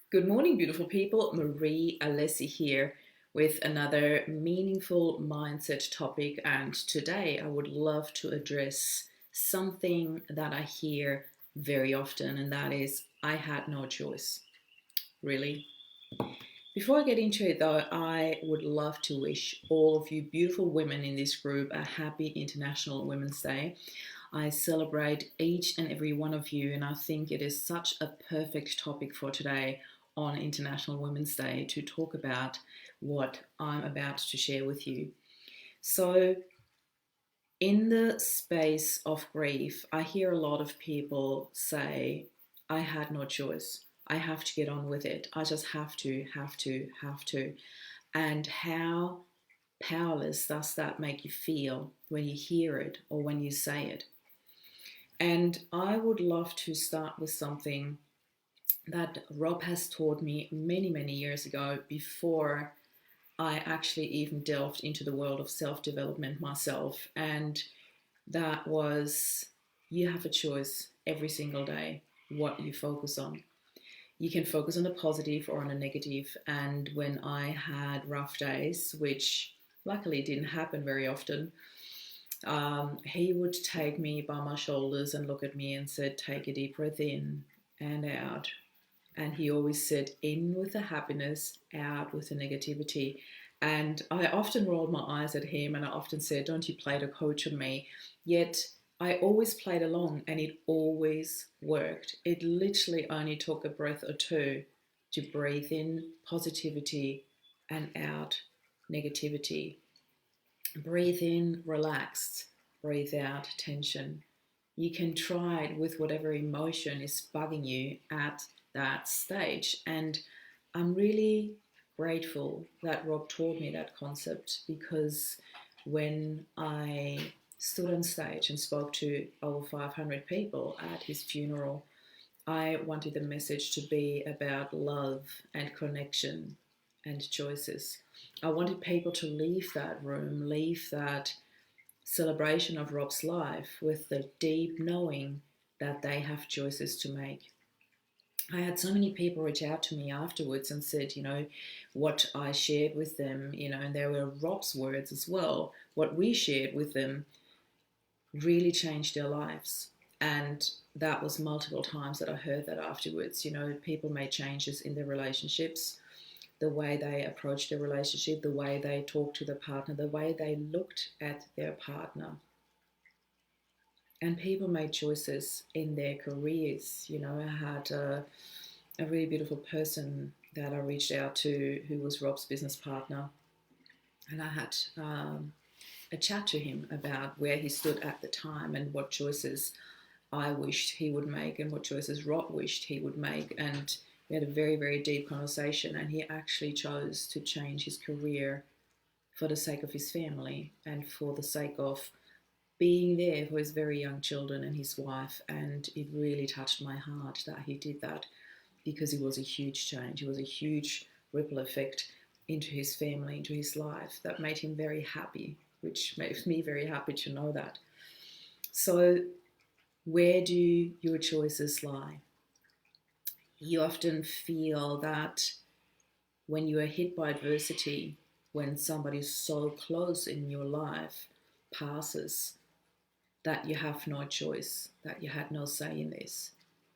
Good morning, beautiful people. Marie Alessi here with another meaningful mindset topic. And today I would love to address something that I hear very often, and that is I had no choice. Really? Before I get into it, though, I would love to wish all of you beautiful women in this group a happy International Women's Day. I celebrate each and every one of you, and I think it is such a perfect topic for today on International Women's Day to talk about what I'm about to share with you. So, in the space of grief, I hear a lot of people say, I had no choice. I have to get on with it. I just have to. And how powerless does that make you feel when you hear it or when you say it? And I would love to start with something that Rob has taught me many, many years ago before I actually even delved into the world of self development myself. And that was you have a choice every single day what you focus on. You can focus on a positive or on a negative. And when I had rough days, which luckily didn't happen very often, he would take me by my shoulders and look at me and said, take a deep breath in and out. And he always said, in with the happiness, out with the negativity. And I often rolled my eyes at him and I often said, don't you play the coach on me? Yet I always played along and it always worked. It literally only took a breath or two to breathe in positivity and out negativity. Breathe in relaxed, breathe out tension. You can try it with whatever emotion is bugging you at that stage. And I'm really grateful that Rob taught me that concept because when I stood on stage and spoke to over 500 people at his funeral, I wanted the message to be about love and connection and choices. I wanted people to leave that room, leave that celebration of Rob's life with the deep knowing that they have choices to make. I had so many people reach out to me afterwards and said, what I shared with them, and there were Rob's words as well. What we shared with them really changed their lives. And that was multiple times that I heard that afterwards. People made changes in their relationships, the way they approached their relationship, the way they talked to their partner, the way they looked at their partner. And people made choices in their careers. I had a really beautiful person that I reached out to who was Rob's business partner. And I had a chat to him about where he stood at the time and what choices I wished he would make and what choices Rob wished he would make. And we had a very, very deep conversation. And he actually chose to change his career for the sake of his family and for the sake of being there for his very young children and his wife. And it really touched my heart that he did that because it was a huge change. It was a huge ripple effect into his family, into his life that made him very happy, which made me very happy to know that. So, where do your choices lie? You often feel that when you are hit by adversity, when somebody so close in your life passes, that you have no choice, that you had no say in this,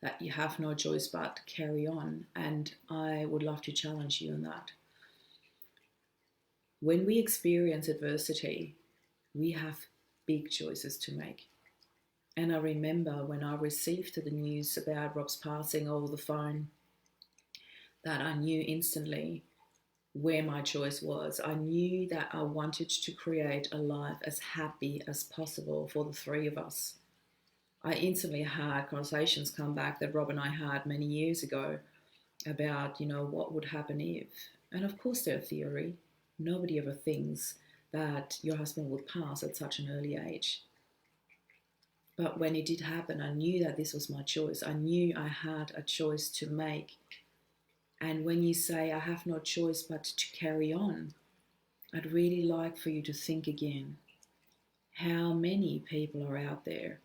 that you have no choice but to carry on. And I would love to challenge you on that. When we experience adversity, we have big choices to make. And I remember when I received the news about Rob's passing over the phone, that I knew instantly where my choice was. I knew that I wanted to create a life as happy as possible for the three of us. I instantly had conversations come back that Rob and I had many years ago about, what would happen if. And of course, they're a theory. Nobody ever thinks that your husband would pass at such an early age. But when it did happen, I knew that this was my choice. I knew I had a choice to make. And when you say, I have no choice but to carry on, I'd really like for you to think again. How many people are out there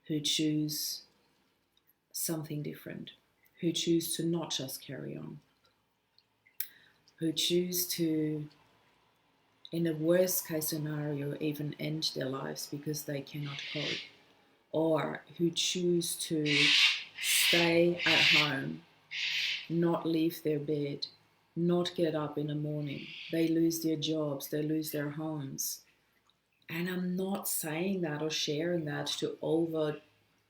who choose something different, who choose to not just carry on, who choose to, in a worst case scenario, even end their lives because they cannot cope, or who choose to stay at home, not leave their bed, not get up in the morning. They lose their jobs, they lose their homes. And I'm not saying that or sharing that to over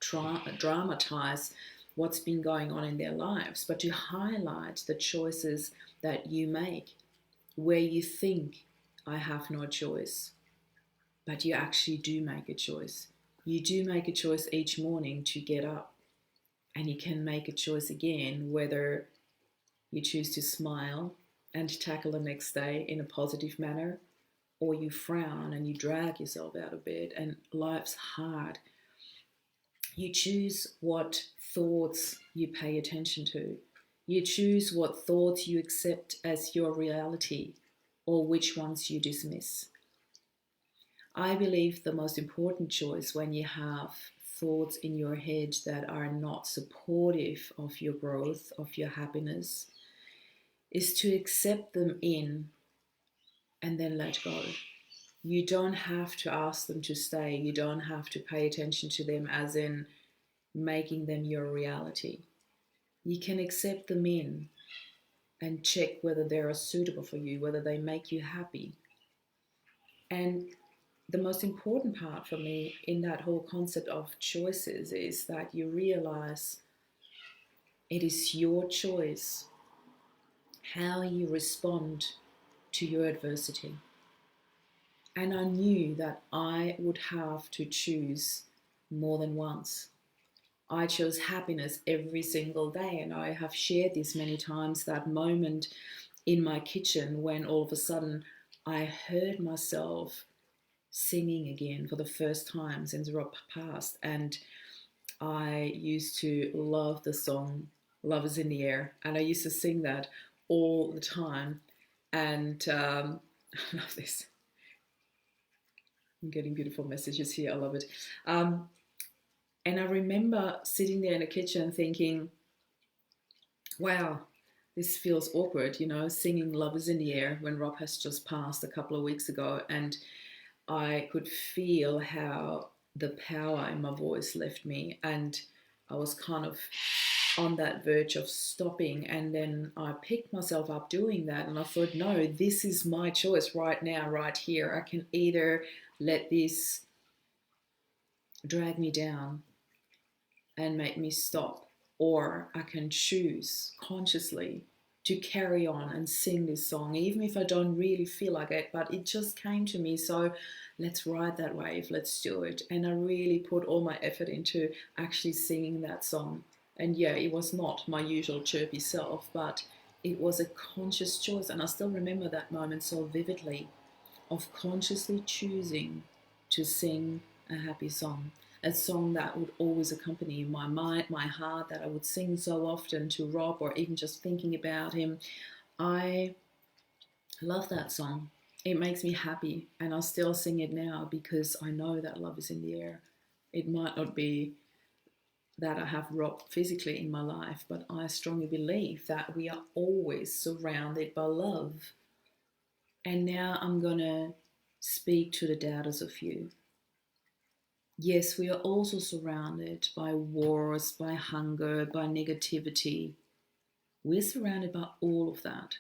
dramatize what's been going on in their lives, but to highlight the choices that you make where you think I have no choice, but you actually do make a choice. You do make a choice each morning to get up, and you can make a choice again whether you choose to smile and tackle the next day in a positive manner, or you frown and you drag yourself out of bed and life's hard. You choose what thoughts you pay attention to. You choose what thoughts you accept as your reality or which ones you dismiss. I believe the most important choice when you have thoughts in your head that are not supportive of your growth, of your happiness, is to accept them in and then let go. You don't have to ask them to stay. You don't have to pay attention to them as in making them your reality. You can accept them in and check whether they are suitable for you, whether they make you happy. And the most important part for me in that whole concept of choices is that you realize it is your choice how you respond to your adversity. And I knew that I would have to choose more than once. I chose happiness every single day, and I have shared this many times, that moment in my kitchen when all of a sudden I heard myself singing again for the first time since Rob passed. And I used to love the song Love is in the Air, and I used to sing that all the time. And I love this. I'm getting beautiful messages here. I love it. And I remember sitting there in the kitchen thinking, wow, this feels awkward, singing Love is in the Air when Rob has just passed a couple of weeks ago. And I could feel how the power in my voice left me. And I was kind of on that verge of stopping. And then I picked myself up doing that. And I thought, no, this is my choice right now, right here. I can either let this drag me down and make me stop, or I can choose consciously to carry on and sing this song, even if I don't really feel like it, but it just came to me. So let's ride that wave, let's do it. And I really put all my effort into actually singing that song. And yeah, it was not my usual chirpy self, but it was a conscious choice. And I still remember that moment so vividly, of consciously choosing to sing a happy song, a song that would always accompany my mind, my heart, that I would sing so often to Rob, or even just thinking about him. I love that song. It makes me happy, and I still sing it now because I know that love is in the air. It might not be that I have Rob physically in my life, but I strongly believe that we are always surrounded by love. And now I'm going to speak to the doubters of you. Yes, we are also surrounded by wars, by hunger, by negativity. We're surrounded by all of that.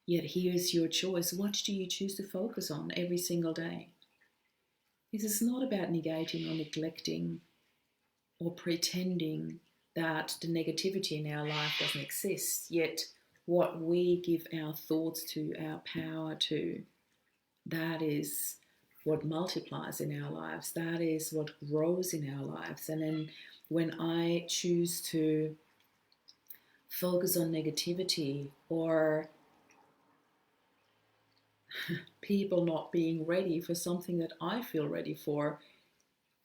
Yet here's your choice. What do you choose to focus on every single day? This is not about negating or neglecting or pretending that the negativity in our life doesn't exist. Yet what we give our thoughts to, our power to, that is what multiplies in our lives. That is what grows in our lives. And then when I choose to focus on negativity or people not being ready for something that I feel ready for,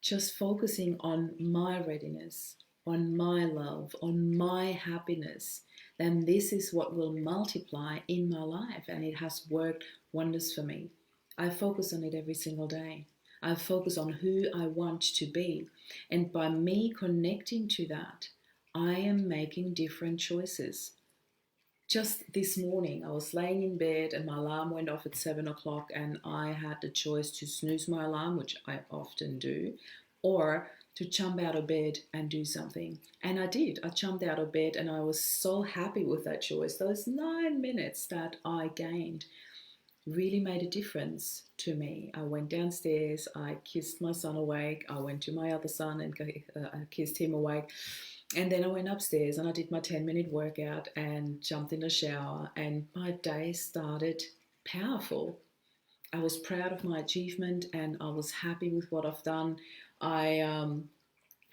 just focusing on my readiness, on my love, on my happiness, then this is what will multiply in my life. And it has worked wonders for me. I focus on it every single day. I focus on who I want to be. And by me connecting to that, I am making different choices. Just this morning, I was laying in bed and my alarm went off at 7 o'clock, and I had the choice to snooze my alarm, which I often do, or to jump out of bed and do something. And I did. I jumped out of bed and I was so happy with that choice. Those 9 minutes that I gained really made a difference to me. I went downstairs, I kissed my son awake, I went to my other son and kissed him awake. And then I went upstairs and I did my 10-minute workout and jumped in the shower, and my day started powerful. I was proud of my achievement and I was happy with what I've done. I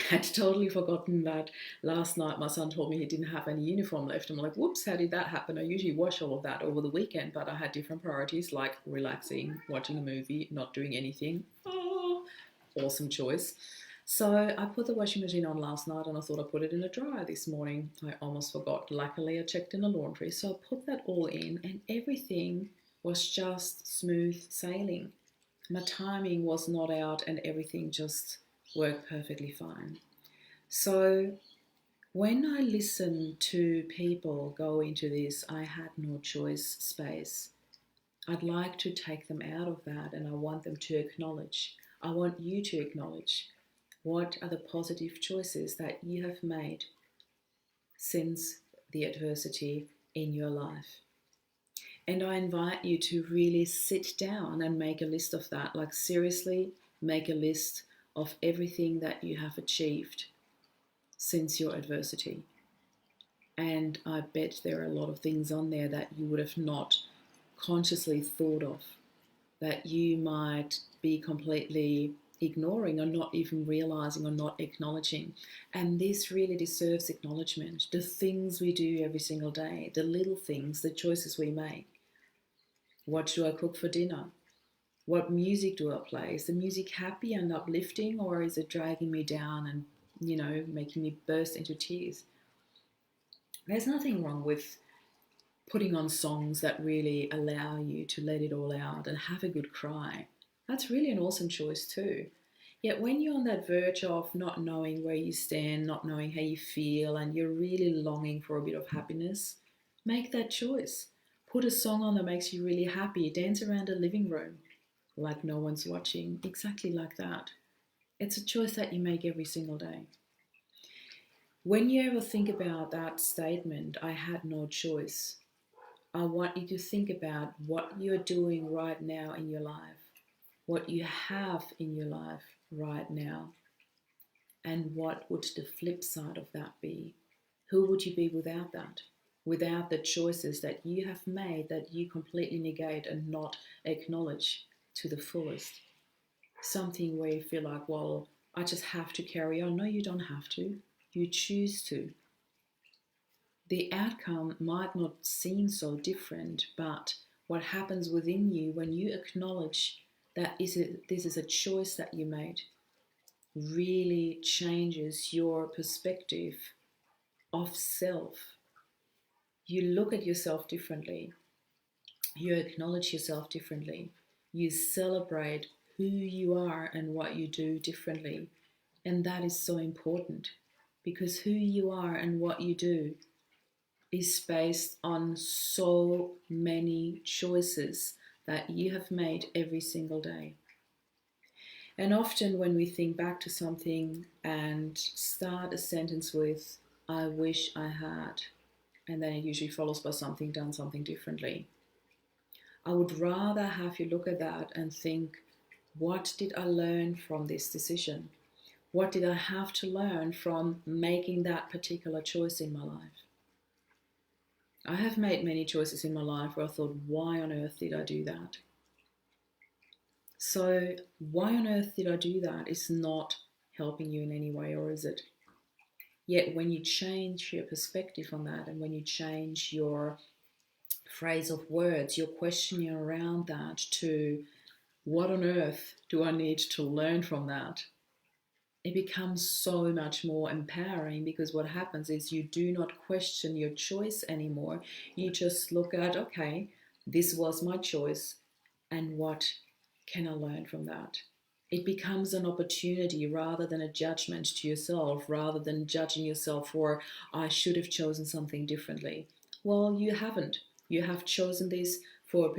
had totally forgotten that last night my son told me he didn't have any uniform left. I'm like, whoops, how did that happen? I usually wash all of that over the weekend, but I had different priorities like relaxing, watching a movie, not doing anything. Oh, awesome choice. So I put the washing machine on last night and I thought I'd put it in a dryer this morning. I almost forgot. Luckily, I checked in the laundry. So I put that all in and everything was just smooth sailing. My timing was not out and everything just worked perfectly fine. So when I listen to people go into this I had no choice space, I'd like to take them out of that and I want them to acknowledge. I want you to acknowledge what are the positive choices that you have made since the adversity in your life. And I invite you to really sit down and make a list of that. Like, seriously, make a list of everything that you have achieved since your adversity. And I bet there are a lot of things on there that you would have not consciously thought of, that you might be completely ignoring or not even realizing or not acknowledging. And this really deserves acknowledgement. The things we do every single day, the little things, the choices we make. What do I cook for dinner? What music do I play? Is the music happy and uplifting, or is it dragging me down and, making me burst into tears? There's nothing wrong with putting on songs that really allow you to let it all out and have a good cry. That's really an awesome choice too. Yet when you're on that verge of not knowing where you stand, not knowing how you feel, and you're really longing for a bit of happiness, make that choice. Put a song on that makes you really happy. Dance around a living room like no one's watching. Exactly like that. It's a choice that you make every single day. When you ever think about that statement, I had no choice, I want you to think about what you're doing right now in your life, what you have in your life right now, and what would the flip side of that be? Who would you be without that? Without the choices that you have made that you completely negate and not acknowledge to the fullest. Something where you feel like, well, I just have to carry on. No, you don't have to. You choose to. The outcome might not seem so different, but what happens within you when you acknowledge that this is a choice that you made really changes your perspective of self. You look at yourself differently, you acknowledge yourself differently, you celebrate who you are and what you do differently. And that is so important, because who you are and what you do is based on so many choices that you have made every single day. And often when we think back to something and start a sentence with, I wish I had, and then it usually follows by something done something differently. I would rather have you look at that and think, what did I learn from this decision? What did I have to learn from making that particular choice in my life? I have made many choices in my life where I thought, why on earth did I do that? So, why on earth did I do that is not helping you in any way, or is it? Yet, when you change your perspective on that and when you change your phrase of words, your questioning around that to what on earth do I need to learn from that? It becomes so much more empowering, because what happens is you do not question your choice anymore. You just look at, okay, this was my choice, and what can I learn from that? It becomes an opportunity rather than a judgment to yourself, rather than judging yourself for, I should have chosen something differently. Well, you haven't. You have chosen this for a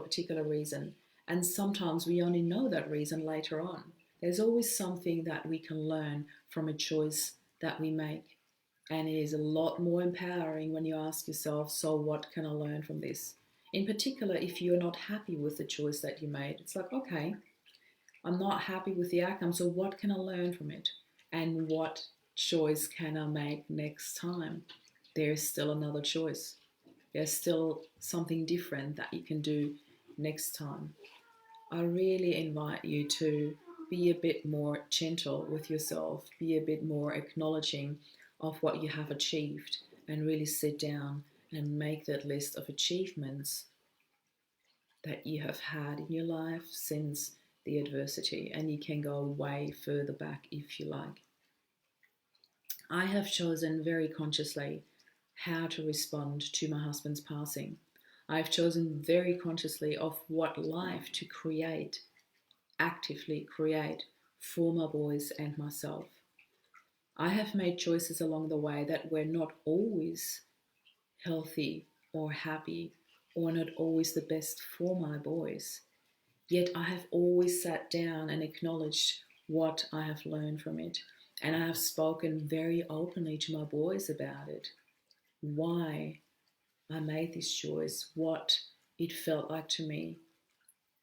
particular reason. And sometimes we only know that reason later on. There's always something that we can learn from a choice that we make. And it is a lot more empowering when you ask yourself, so what can I learn from this? In particular, if you're not happy with the choice that you made, it's like, okay, I'm not happy with the outcome, so what can I learn from it? And what choice can I make next time? There's still another choice. There's still something different that you can do next time. I really invite you to be a bit more gentle with yourself, be a bit more acknowledging of what you have achieved, and really sit down and make that list of achievements that you have had in your life since the adversity, and you can go way further back if you like. I have chosen very consciously how to respond to my husband's passing. I've chosen very consciously of what life to create, actively create for my boys and myself. I have made choices along the way that were not always healthy or happy or not always the best for my boys. Yet I have always sat down and acknowledged what I have learned from it. And I have spoken very openly to my boys about it. Why I made this choice, what it felt like to me,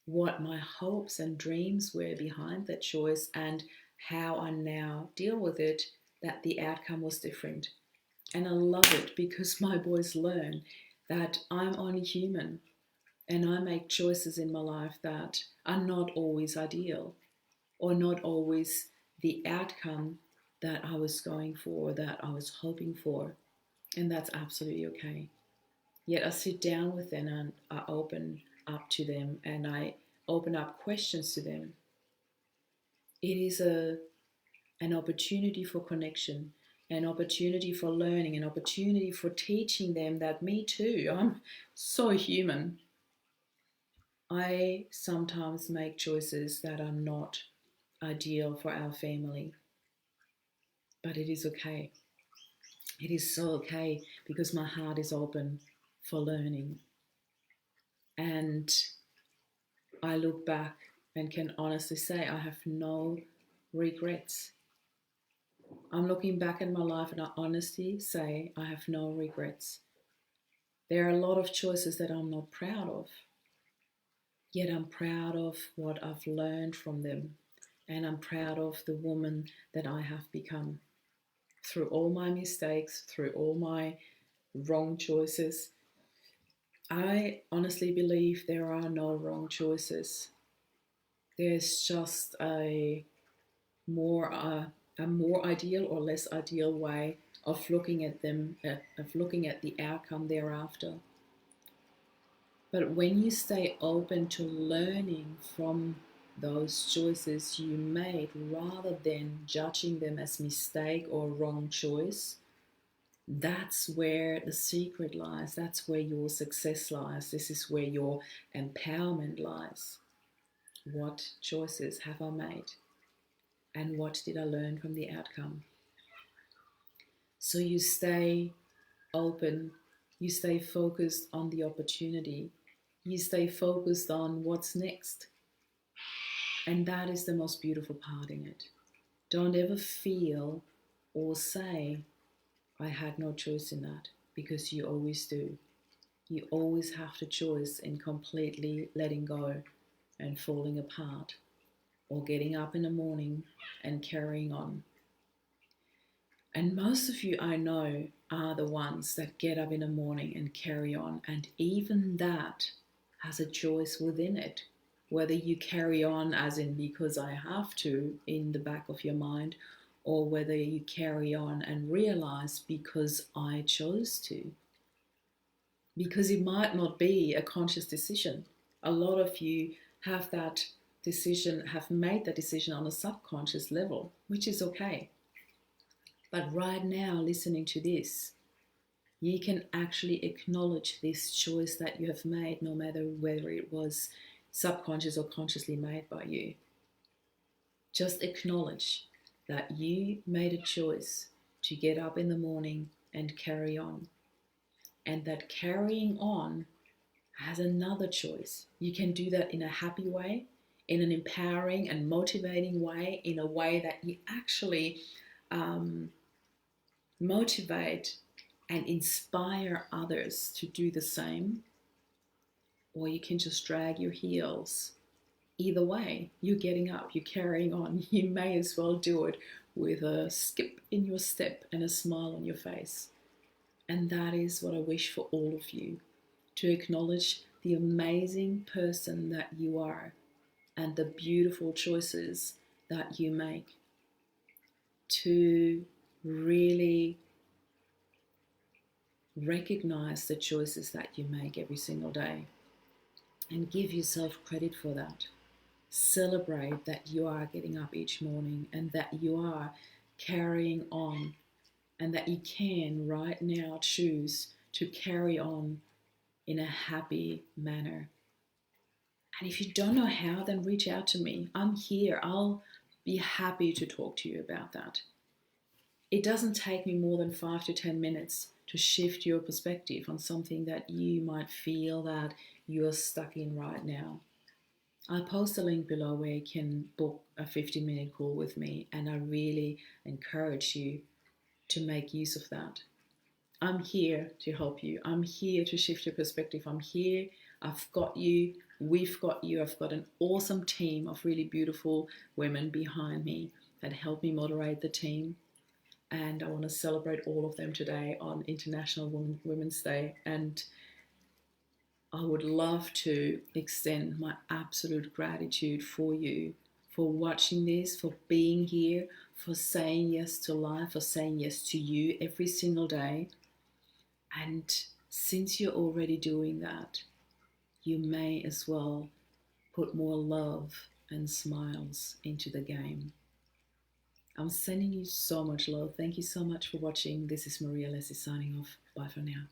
what my hopes and dreams were behind that choice, and how I now deal with it, that the outcome was different. And I love it because my boys learn that I'm only human and I make choices in my life that are not always ideal or not always the outcome that I was going for, that I was hoping for. And that's absolutely okay. Yet I sit down with them and I open up to them and I open up questions to them. It is an opportunity for connection, an opportunity for learning, an opportunity for teaching them that me too, I'm so human. I sometimes make choices that are not ideal for our family, but it is okay. It is so okay because my heart is open for learning. And I look back and can honestly say I have no regrets. I'm looking back at my life and I honestly say I have no regrets. There are a lot of choices that I'm not proud of, yet I'm proud of what I've learned from them. And I'm proud of the woman that I have become. Through all my mistakes, through all my wrong choices, I honestly believe there are no wrong choices. There's just more uh, a more ideal or less ideal way of looking at them, of looking at the outcome thereafter. But when you stay open to learning from those choices you made rather than judging them as mistake or wrong choice, that's where the secret lies. That's where your success lies. This is where your empowerment lies. What choices have I made? And what did I learn from the outcome? So you stay open, you stay focused on the opportunity, you stay focused on what's next. And that is the most beautiful part in it. Don't ever feel or say, I had no choice in that, because you always do. You always have the choice in completely letting go and falling apart, or getting up in the morning and carrying on. And most of you I know are the ones that get up in the morning and carry on, and even that has a choice within it. Whether you carry on as in because I have to in the back of your mind, or whether you carry on and realize because I chose to. Because it might not be a conscious decision. A lot of you have that decision, have made that decision on a subconscious level, which is okay. But right now, listening to this, you can actually acknowledge this choice that you have made, no matter whether it was subconscious or consciously made by you. Just acknowledge that you made a choice to get up in the morning and carry on, and that carrying on has another choice. You can do that in a happy way, in an empowering and motivating way, in a way that you actually um, motivate and inspire others to do the same, or you can just drag your heels. Either way, you're getting up, you're carrying on. You may as well do it with a skip in your step and a smile on your face. And that is what I wish for all of you, to acknowledge the amazing person that you are and the beautiful choices that you make, to really recognize the choices that you make every single day and give yourself credit for that. Celebrate that you are getting up each morning and that you are carrying on, and that you can right now choose to carry on in a happy manner. And if you don't know how, then reach out to me. I'm here. I'll be happy to talk to you about that. It doesn't take me more than 5 to 10 minutes to shift your perspective on something that you might feel that you're stuck in right now. I'll post a link below where you can book a 50-minute call with me, and I really encourage you to make use of that. I'm here to help you. I'm here to shift your perspective. I'm here. I've got you. We've got you. I've got an awesome team of really beautiful women behind me that help me moderate the team. And I want to celebrate all of them today on International Women's Day. And I would love to extend my absolute gratitude for you, for watching this, for being here, for saying yes to life, for saying yes to you every single day. And since you're already doing that, you may as well put more love and smiles into the game. I'm sending you so much love. Thank you so much for watching. This is Maria Leslie signing off. Bye for now.